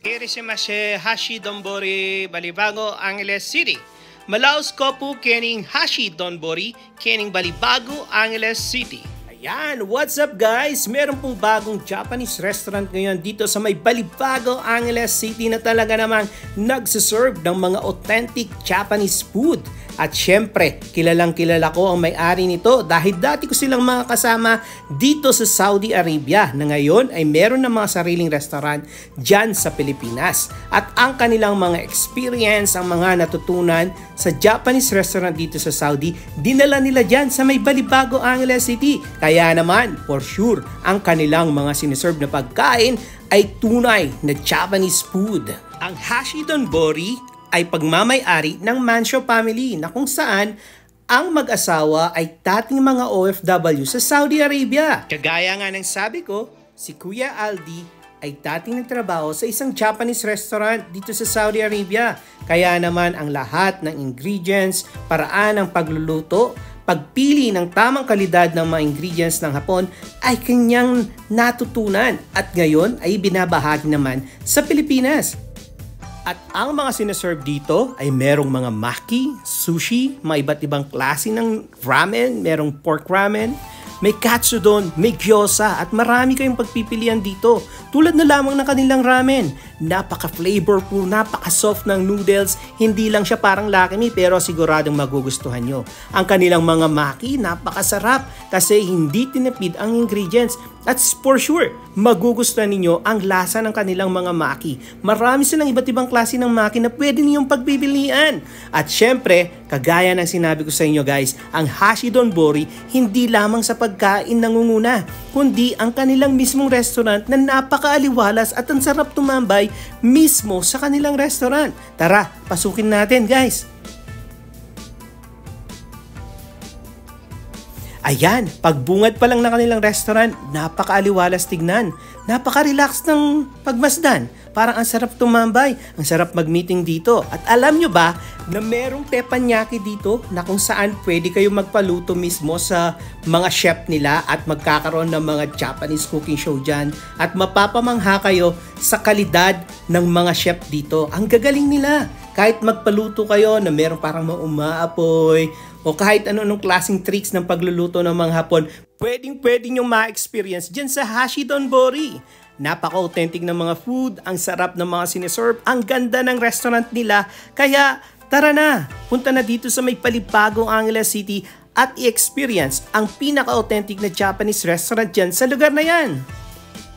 Irisimase Hashi Donbori Balibago Angeles City. Malaos Kopu kening Hashi Donbori kening Balibago Angeles City. Ayan, what's up guys? Meron pong bagong Japanese restaurant ngayon dito sa may Balibago Angeles City na talaga namang nagsiserve ng mga authentic Japanese food. At syempre, kilalang kilala ko ang may-ari nito dahil dati ko silang mga kasama dito sa Saudi Arabia na ngayon ay meron ng mga sariling restaurant dyan sa Pilipinas. At ang kanilang mga experience, ang mga natutunan sa Japanese restaurant dito sa Saudi, dinala nila dyan sa may Balibago Angeles City. Kaya naman, for sure, ang kanilang mga siniserve na pagkain ay tunay na Japanese food. Ang Hashi Donbori ay pagmamay-ari ng Mancio family na kung saan ang mag-asawa ay dating mga OFW sa Saudi Arabia. Kagaya nga ng sabi ko, si Kuya Aldi ay dating nagtrabaho sa isang Japanese restaurant dito sa Saudi Arabia. Kaya naman ang lahat ng ingredients, paraan ng pagluluto, pagpili ng tamang kalidad ng mga ingredients ng Hapon ay kanyang natutunan at ngayon ay binabahagi naman sa Pilipinas. At ang mga sinaserve dito ay merong mga maki, sushi, mga iba't ibang klase ng ramen, merong pork ramen, may katsudon, may gyoza at marami kayong pagpipilian dito. Tulad na lamang ng kanilang ramen. Napaka-flavorful, napaka-soft ng noodles. Hindi lang siya parang Lucky Me pero siguradong magugustuhan nyo. Ang kanilang mga maki, napakasarap kasi hindi tinipid ang ingredients. At for sure, magugustuhan ninyo ang lasa ng kanilang mga maki. Marami silang iba't ibang klase ng maki na pwede ninyong pagpipilian. At syempre, kagaya ng sinabi ko sa inyo guys, ang Hashi Donbori hindi lamang sa pagkain nangunguna, kundi ang kanilang mismong restaurant na napakaaliwalas at ang sarap tumambay mismo sa kanilang restaurant. Tara, pasukin natin guys! Ayan, pagbungad pa lang ng kanilang restaurant, napakaaliwalas tignan. Napaka-relax ng pagmasdan. Parang ang sarap tumambay, ang sarap mag-meeting dito. At alam nyo ba na merong teppanyaki dito na kung saan pwede kayo magpaluto mismo sa mga chef nila at magkakaroon ng mga Japanese cooking show dyan. At mapapamangha kayo sa kalidad ng mga chef dito. Ang gagaling nila. Kahit magpaluto kayo na merong parang umaapoy, o kahit ano-anong klaseng tricks ng pagluluto ng mga Hapon, pwedeng-pwede nyo ma-experience dyan sa Hashi Donbori. Napaka-authentic ng mga food, ang sarap ng mga siniserve, ang ganda ng restaurant nila. Kaya tara na, punta na dito sa may Balibago Angeles City at i-experience ang pinaka-authentic na Japanese restaurant dyan sa lugar na yan.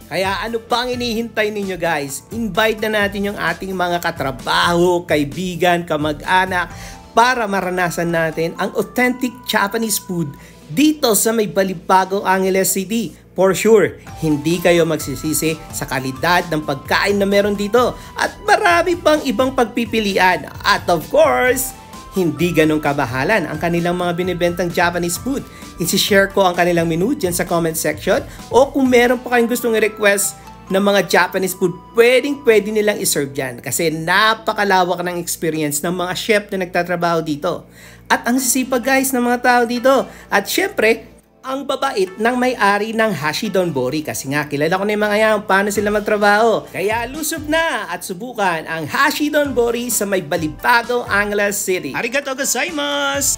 Kaya ano pang inihintay ninyo guys? Invite na natin yung ating mga katrabaho, kaibigan, kamag-anak, para maranasan natin ang authentic Japanese food dito sa may Balibago Angeles City. For sure, hindi kayo magsisisi sa kalidad ng pagkain na meron dito at marami pang ibang pagpipilian. At of course, hindi ganun kabahalan ang kanilang mga binibentang Japanese food. I-share ko ang kanilang menu dyan sa comment section o kung meron pa kayong gustong i-request ng mga Japanese food, pwedeng-pwede nilang iserve dyan kasi napakalawak ng experience ng mga chef na nagtatrabaho dito. At ang sisipag guys ng mga tao dito. At syempre, ang babait ng may-ari ng Hashi Donbori kasi nga kilala ko na yung mga yan paano sila magtrabaho. Kaya lusob na at subukan ang Hashi Donbori sa may Balibago Angeles City. Arigatou gozaimasu!